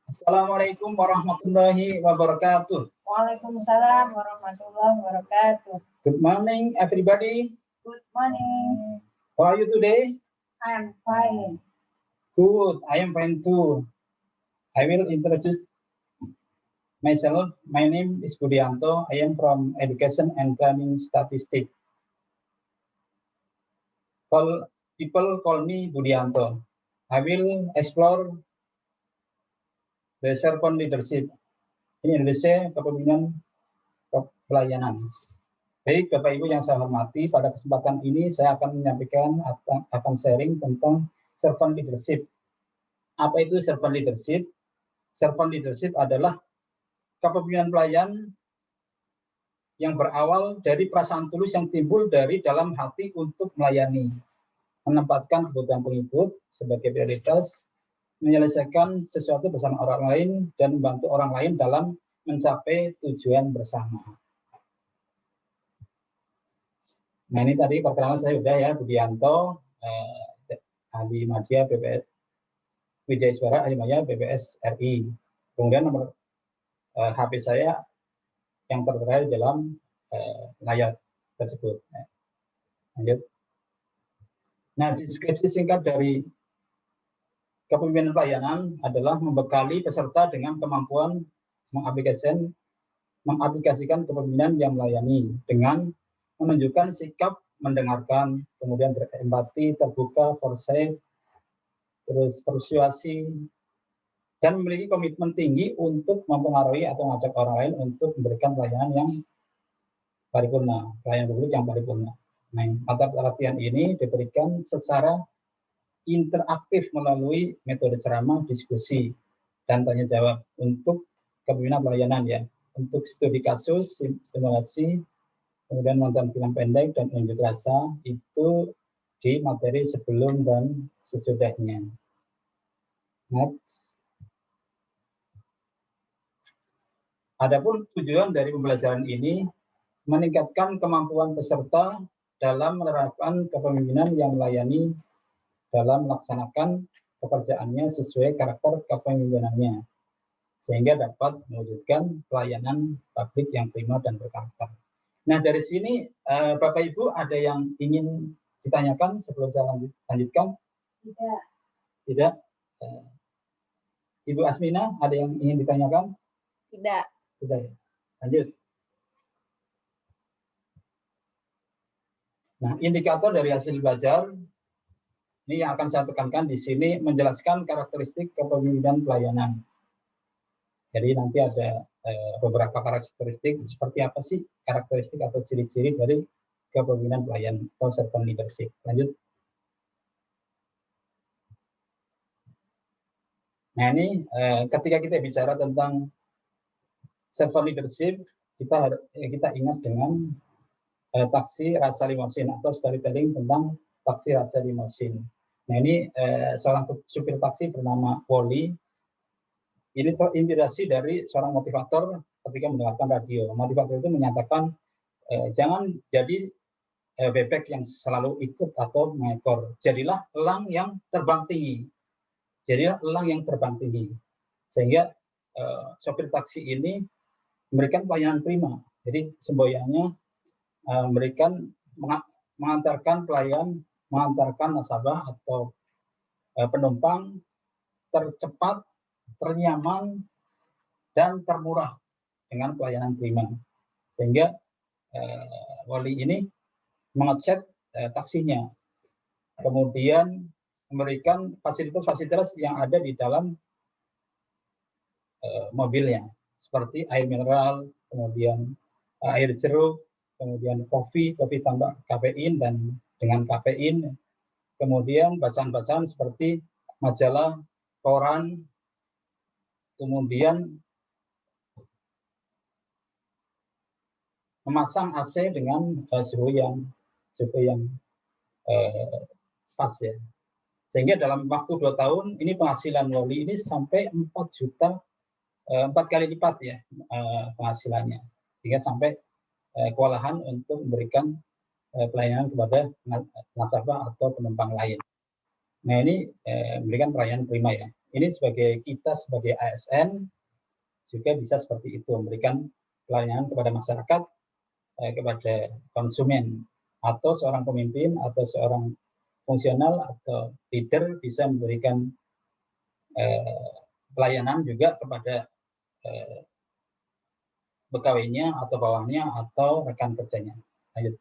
Assalamualaikum warahmatullahi wabarakatuh. Waalaikumsalam warahmatullahi wabarakatuh. Good morning, everybody. Good morning. How are you today? I'm fine. Good, I am fine too. I will introduce myself. My name is Budianto. I am from Education and Planning Statistics. People call me Budianto. I will explore the servant leadership. In Indonesia, kepemimpinan pelayanan. Baik, Bapak Ibu yang saya hormati, pada kesempatan ini saya akan menyampaikan, akan sharing tentang servant leadership. Apa itu servant leadership? Servant leadership adalah kepemimpinan pelayan yang berawal dari perasaan tulus yang timbul dari dalam hati untuk melayani, menempatkan kebutuhan pengikut sebagai prioritas, menyelesaikan sesuatu bersama orang lain, dan membantu orang lain dalam mencapai tujuan bersama. Nah, ini tadi perkenalan saya sudah ya, Budianto, ahli media BPS Wijaiswara, ahli media BPS RI. Kemudian nomor HP saya yang tertera di dalam layar tersebut. Lanjut. Nah, deskripsi singkat dari kepemimpinan pelayanan adalah membekali peserta dengan kemampuan mengaplikasikan kepemimpinan yang melayani dengan menunjukkan sikap mendengarkan, kemudian berempati, terbuka, foresight, terus persuasi, dan memiliki komitmen tinggi untuk mempengaruhi atau mengajak orang lain untuk memberikan pelayanan yang paripurna, pelayanan publik yang paripurna. Nah, mata pelatihan ini diberikan secara interaktif melalui metode ceramah, diskusi, dan tanya jawab untuk kepemimpinan pelayanan ya, untuk studi kasus, simulasi, kemudian nonton film pendek dan unjuk rasa itu di materi sebelum dan sesudahnya. Next. Adapun tujuan dari pembelajaran ini meningkatkan kemampuan peserta dalam menerapkan kepemimpinan yang melayani dalam melaksanakan pekerjaannya sesuai karakter kepemimpinannya, sehingga dapat mewujudkan pelayanan publik yang prima dan berkarakter. Nah, dari sini Bapak Ibu ada yang ingin ditanyakan sebelum saya lanjutkan? Tidak. Tidak? Ibu Asmina ada yang ingin ditanyakan? Tidak. Tidak ya? Lanjut. Nah, indikator dari hasil belajar ini yang akan saya tekankan di sini menjelaskan karakteristik kepemimpinan pelayanan. Jadi nanti ada beberapa karakteristik seperti apa sih karakteristik atau ciri-ciri dari kepemimpinan pelayan atau servant leadership. Lanjut. Nah, ini ketika kita bicara tentang servant leadership, kita ingat dengan taksi rasa limosin atau storytelling tentang taksi rasa limosin. Nah, ini seorang supir taksi bernama Wally. Ini terinspirasi dari seorang motivator ketika mendengarkan radio. Motivator itu menyatakan jangan jadi bebek yang selalu ikut atau mengekor. Jadilah elang yang terbang tinggi. Jadilah elang yang terbang tinggi. Sehingga sopir taksi ini memberikan pelayanan prima. Jadi semboyannya memberikan mengantarkan pelayan, mengantarkan nasabah atau penumpang tercepat, ternyaman, dan termurah dengan pelayanan prima. Sehingga Wally ini mengecek taksinya, kemudian memberikan fasilitas-fasilitas yang ada di dalam mobilnya, seperti air mineral, kemudian air jeruk, kemudian kopi tambah kafein dan dengan kafein, kemudian bacaan-bacaan seperti majalah, koran, kemudian memasang AC dengan suhu yang pas ya. Sehingga dalam waktu 2 tahun ini penghasilan Wally ini sampai 4 kali lipat ya penghasilannya, sehingga sampai kewalahan untuk memberikan pelayanan kepada nasabah atau penumpang lain. Nah, ini memberikan pelayanan prima ya. ini sebagai kita sebagai ASN juga bisa seperti itu, memberikan pelayanan kepada masyarakat, kepada konsumen, atau seorang pemimpin atau seorang fungsional atau leader bisa memberikan pelayanan juga kepada pegawainya atau bawahnya atau rekan kerjanya. Lanjut.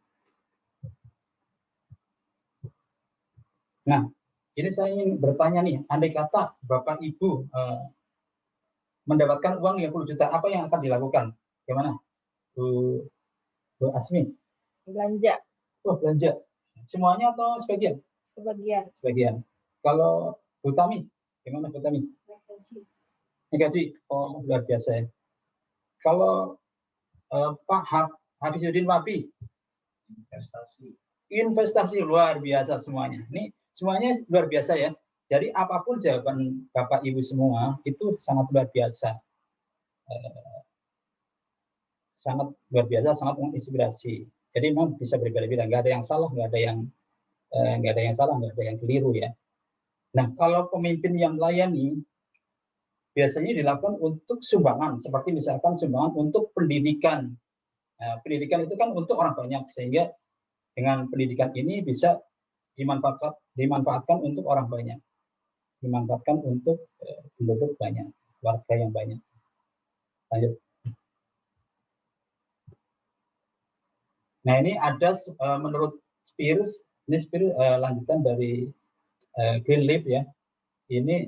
Nah, ini saya ingin bertanya nih, andai kata Bapak Ibu mendapatkan uang 50 juta, apa yang akan dilakukan? Gimana, Bu Asmi? Belanja. Oh, belanja. Semuanya atau sebagian? Sebagian. Sebagian. Kalau Bu Tami, gimana Bu Tami? Gaji. Oh, luar biasa ya. Kalau Pak Hafizuddin Wafi, investasi luar biasa semuanya. Ini semuanya luar biasa ya. Jadi apapun jawaban Bapak Ibu semua itu sangat luar biasa, sangat luar biasa, sangat menginspirasi. Jadi memang bisa berbeda-beda, nggak ada yang salah, nggak ada yang salah, nggak ada yang keliru ya. Nah, kalau pemimpin yang melayani biasanya dilakukan untuk sumbangan, seperti misalkan sumbangan untuk pendidikan. Nah, pendidikan itu kan untuk orang banyak, sehingga dengan pendidikan ini bisa dimanfaatkan untuk orang banyak, dimanfaatkan untuk penduduk banyak, warga yang banyak. Lanjut. Nah, ini ada menurut Spears, ini Spears lanjutan dari Greenleaf ya. Ini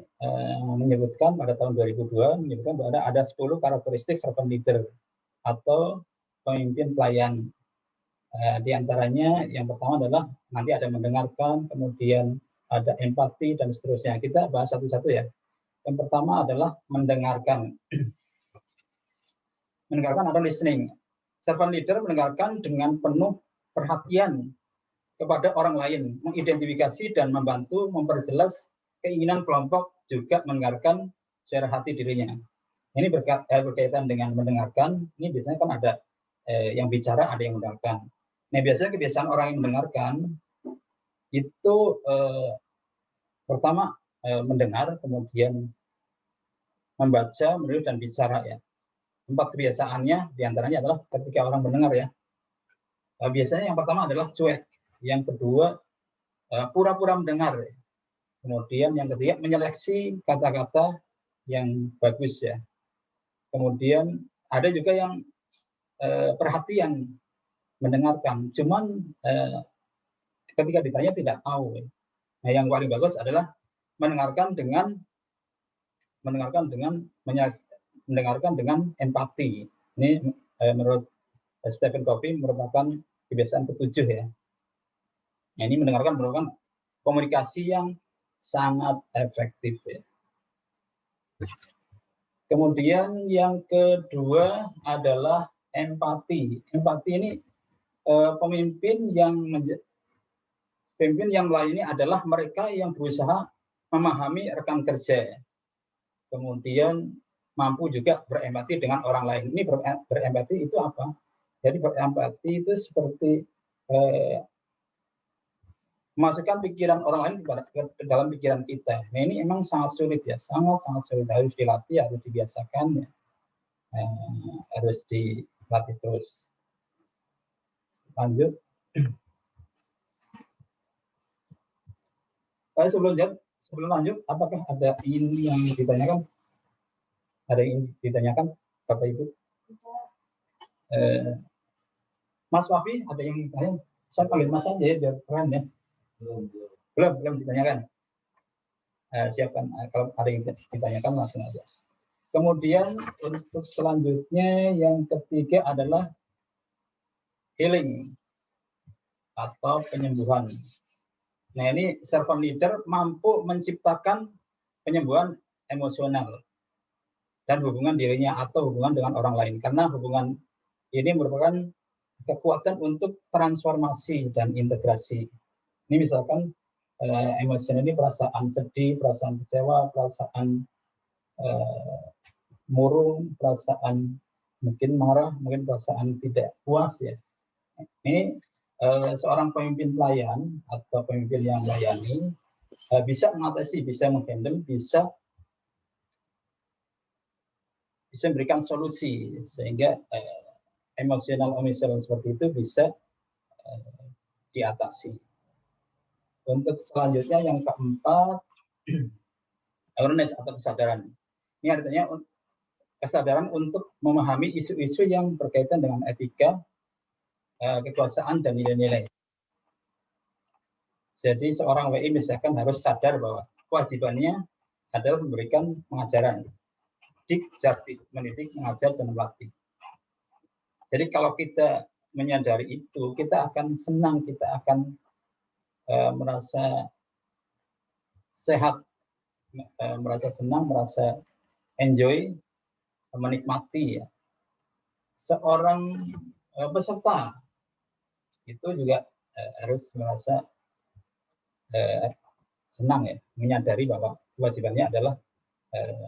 menyebutkan pada tahun 2002 menyebutkan bahwa ada 10 karakteristik servant leader atau pemimpin pelayan. Di antaranya yang pertama adalah nanti ada mendengarkan, kemudian ada empati dan seterusnya. Kita bahas satu-satu ya. Yang pertama adalah mendengarkan. Mendengarkan atau listening. Servant leader mendengarkan dengan penuh perhatian kepada orang lain, mengidentifikasi dan membantu memperjelas keinginan kelompok, juga mendengarkan secara hati dirinya. Ini berkaitan dengan mendengarkan. Ini biasanya kan ada yang bicara, ada yang mendengarkan. Nah, biasanya kebiasaan orang yang mendengarkan itu pertama mendengar, kemudian membaca, menulis, dan bicara ya. 4 kebiasaannya diantaranya adalah ketika orang mendengar ya. Biasanya yang pertama adalah cuek, yang kedua pura-pura mendengar, kemudian yang ketiga menyeleksi kata-kata yang bagus ya. Kemudian ada juga yang perhatian mendengarkan, cuman ketika ditanya tidak tahu. Nah, yang paling bagus adalah mendengarkan dengan empati. Ini menurut Stephen Covey merupakan kebiasaan ke-7 ya. Nah, ini mendengarkan merupakan komunikasi yang sangat efektif ya. Kemudian yang kedua adalah empati. Empati ini pemimpin yang melayani adalah mereka yang berusaha memahami rekan kerja. Kemudian mampu juga berempati dengan orang lain. Ini berempati itu apa? Jadi berempati itu seperti memasukkan pikiran orang lain ke dalam pikiran kita. Nah, ini emang sangat sulit ya, sangat sulit. Harus dilatih, harus dibiasakan ya. Harus dilatih terus. Lanjut. Sebelum lanjut, apakah ada ini yang ditanyakan? Ada yang ditanyakan, Bapak Ibu? Mas Wafi, ada yang ditanya? Saya panggil Mas aja ya, biar keren ya. Belum ditanyakan. Siapkan, kalau ada yang ditanyakan langsung aja. Kemudian untuk selanjutnya yang ketiga adalah healing atau penyembuhan. Nah, ini servant leader mampu menciptakan penyembuhan emosional dan hubungan dirinya atau hubungan dengan orang lain, karena hubungan ini merupakan kekuatan untuk transformasi dan integrasi. Ini misalkan emosional ini perasaan sedih, perasaan kecewa, perasaan murung, perasaan mungkin marah, mungkin perasaan tidak puas ya. Ini seorang pemimpin pelayan atau pemimpin yang melayani bisa mengatasi, bisa menghandle, bisa bisa memberikan solusi sehingga emosional seperti itu bisa diatasi. Untuk selanjutnya yang keempat, awareness atau kesadaran. Ini artinya kesadaran untuk memahami isu-isu yang berkaitan dengan etika, kekuasaan, dan nilai-nilai. Jadi seorang WI misalkan harus sadar bahwa kewajibannya adalah memberikan pengajaran. Mendidik, mengajar, dan melatih. Jadi kalau kita menyadari itu, kita akan senang, kita akan merasa sehat, merasa senang, merasa enjoy, menikmati ya. Seorang peserta itu juga harus merasa senang ya, menyadari bahwa kewajibannya adalah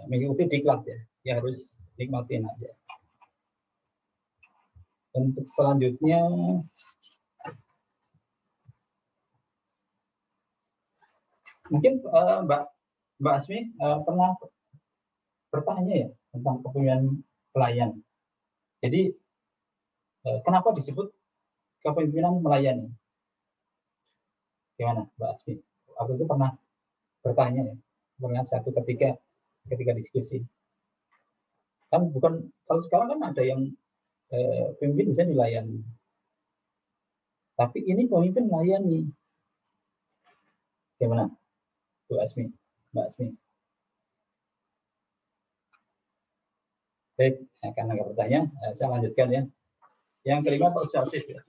mengikuti diklat ya harus nikmatin aja. Untuk selanjutnya mungkin Mbak Asmi pernah bertanya ya tentang kepemimpinan pelayan. Jadi kenapa disebut kepemimpinan melayani? Gimana Mbak Asmi? Aku itu pernah bertanya ya, pernah satu ketika diskusi. Kan bukan, kalau sekarang kan ada yang pemimpin bisa dilayani. Tapi ini pemimpin melayani. Gimana? Mbak Asmi. Baik, karena nggak bertanya, saya lanjutkan ya. Yang kelima, persuasif. Ya.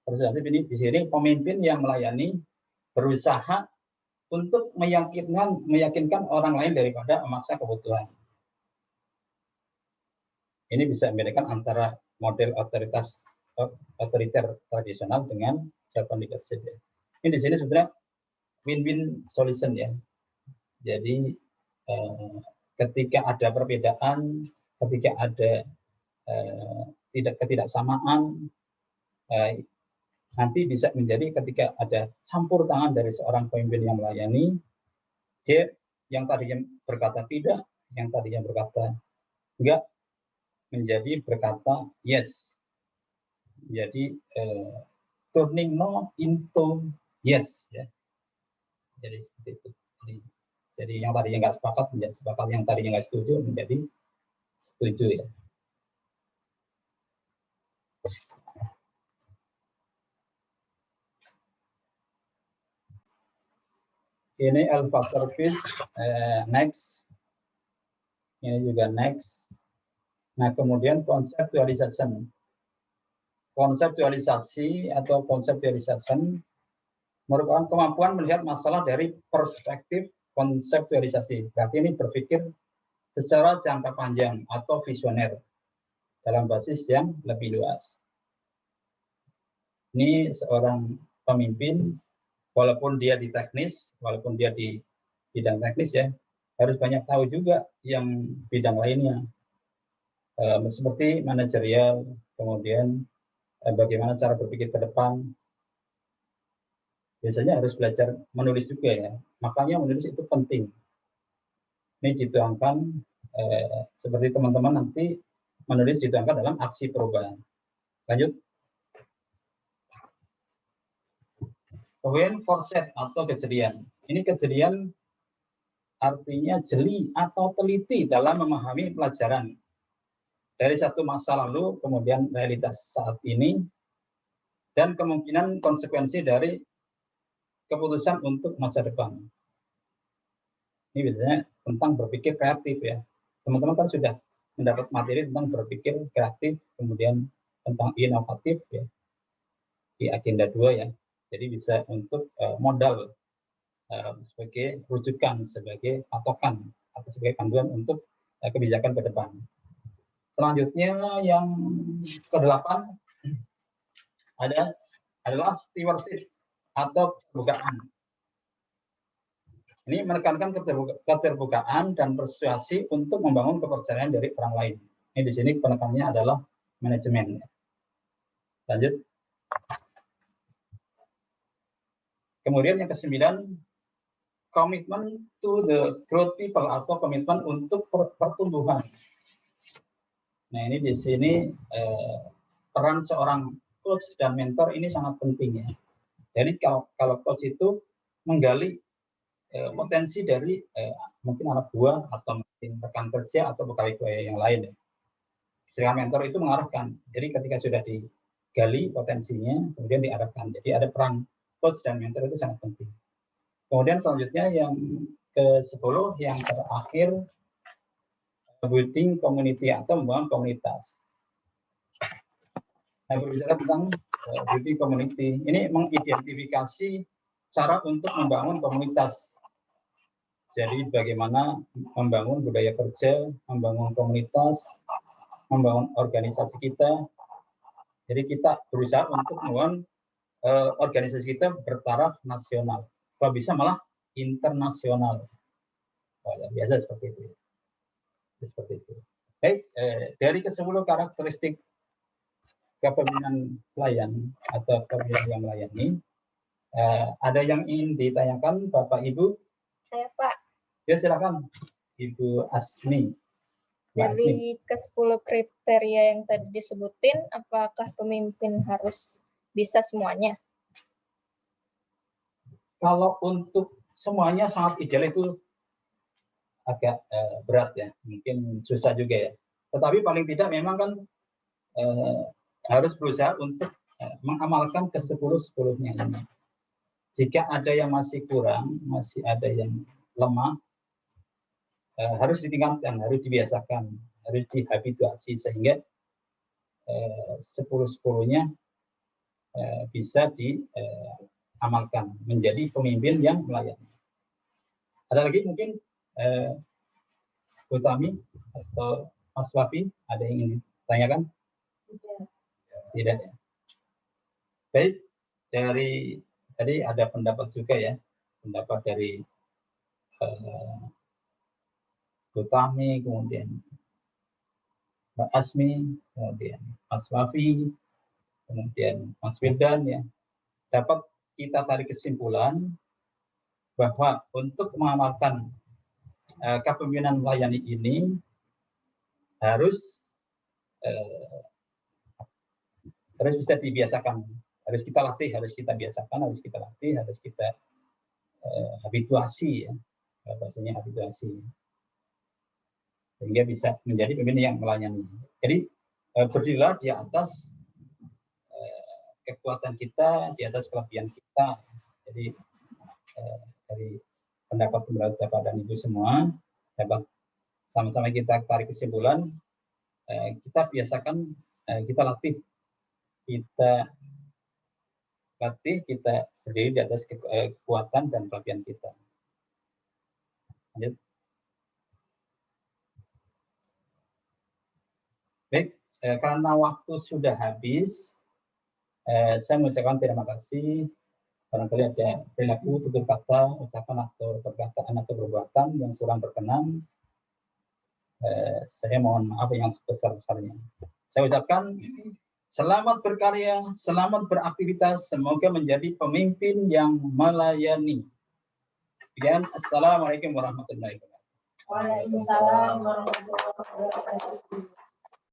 Persuasif ini di sini pemimpin yang melayani berusaha untuk meyakinkan orang lain daripada memaksa kebutuhan. Ini bisa membedakan antara model otoriter tradisional dengan servant leadership. Ya. Ini di sini sebenarnya win-win solution ya. Jadi ketika ada perbedaan, ketika ada ketidaksamaan, nanti bisa menjadi ketika ada campur tangan dari seorang pemimpin yang melayani, dia yang tadinya berkata tidak, yang tadinya berkata enggak, menjadi berkata yes. Jadi turning no into yes ya. Jadi seperti itu. Jadi yang tadinya nggak sepakat menjadi sepakat, yang tadinya nggak setuju menjadi setuju ya. Ini elevator pitch, next. Ini juga next. Nah, kemudian konseptualisasi atau konseptualisasi merupakan kemampuan melihat masalah dari perspektif konseptualisasi. Berarti ini berpikir secara jangka panjang atau visioner dalam basis yang lebih luas. Ini seorang pemimpin, walaupun dia di teknis, walaupun dia di bidang teknis ya, harus banyak tahu juga yang bidang lainnya. Seperti manajerial, kemudian bagaimana cara berpikir ke depan. Biasanya harus belajar menulis juga ya. Makanya menulis itu penting. Ini dituangkan seperti teman-teman nanti menulis dituangkan dalam aksi perubahan. Lanjut. Kemudian foresight atau kejelian. Ini kejelian artinya jeli atau teliti dalam memahami pelajaran dari satu masa lalu, kemudian realitas saat ini, dan kemungkinan konsekuensi dari keputusan untuk masa depan. Ini biasanya tentang berpikir kreatif ya. Teman-teman kan sudah mendapat materi tentang berpikir kreatif, kemudian tentang inovatif ya, di agenda 2 ya. Jadi bisa untuk modal sebagai rujukan, sebagai patokan atau sebagai panduan untuk kebijakan ke depan. Selanjutnya yang ke-8 adalah stewardship atau keterbukaan. Ini menekankan keterbukaan dan persuasi untuk membangun kepercayaan dari orang lain. Ini di sini penekanannya adalah manajemen. Lanjut. Kemudian yang ke-9 commitment to the growth people atau komitmen untuk pertumbuhan. Nah, ini di sini peran seorang coach dan mentor ini sangat penting ya. Jadi kalau coach itu menggali potensi dari mungkin anak buah atau mungkin rekan kerja atau pegawai yang lain ya. Sedangkan mentor itu mengarahkan. Jadi ketika sudah digali potensinya, kemudian diarahkan. Jadi ada peran coach dan mentor itu sangat penting. Kemudian selanjutnya yang ke-10 yang terakhir, building community atau membangun komunitas. Nah, berbicara tentang building community, ini mengidentifikasi cara untuk membangun komunitas. Jadi bagaimana membangun budaya kerja, membangun komunitas, membangun organisasi kita. Jadi kita berusaha untuk membangun organisasi kita bertaraf nasional. Kalau bisa malah internasional. Biasa seperti itu. Seperti itu. Baik, dari ke-10 karakteristik kepemimpinan pelayan atau kepemimpinan yang melayani, ada yang ingin ditanyakan Bapak Ibu? Saya Pak. Ya silakan Ibu Asmi. Dari ke-10 kriteria yang tadi disebutin, apakah pemimpin harus bisa semuanya? Kalau untuk semuanya sangat ideal itu agak berat ya, mungkin susah juga ya. Tetapi paling tidak memang kan harus berusaha untuk mengamalkan ke-10-10-nya ini. Jika ada yang masih kurang, masih ada yang lemah, harus ditingkatkan, harus dibiasakan, harus dihabituasi sehingga 10-10-nya bisa diamalkan menjadi pemimpin yang melayani. Ada lagi mungkin Bu Tami atau Mas Wafi, ada yang ingin ditanyakan? Tidak ya. Baik, dari tadi ada pendapat juga ya, pendapat dari Bu Tami, kemudian Mbak Asmi, kemudian Mas Wafi, kemudian Mas Wildan ya. Dapat kita tarik kesimpulan bahwa untuk mengamalkan kepemimpinan melayani ini harus bisa dibiasakan, harus kita latih, harus kita biasakan, harus kita latih, harus kita habituasi ya, bahasanya habituasi, sehingga bisa menjadi pemimpin yang melayani. Jadi berdirilah di atas kekuatan kita, di atas kelebihan kita. Jadi dari pendapat Bapak dan Ibu semua dapat sama-sama kita tarik kesimpulan, kita biasakan, kita latih, kita berdiri di atas kekuatan dan kelebihan kita. Lanjut. Baik, karena waktu sudah habis, saya mengucapkan terima kasih. Barangkali ada perilaku, tutur kata, ucapan atau perkataan atau perbuatan yang kurang berkenan. Saya mohon maaf yang sebesar-besarnya. Saya ucapkan selamat berkarya, selamat beraktivitas, semoga menjadi pemimpin yang melayani. Dan assalamualaikum warahmatullahi wabarakatuh. Waalaikumsalam warahmatullahi wabarakatuh.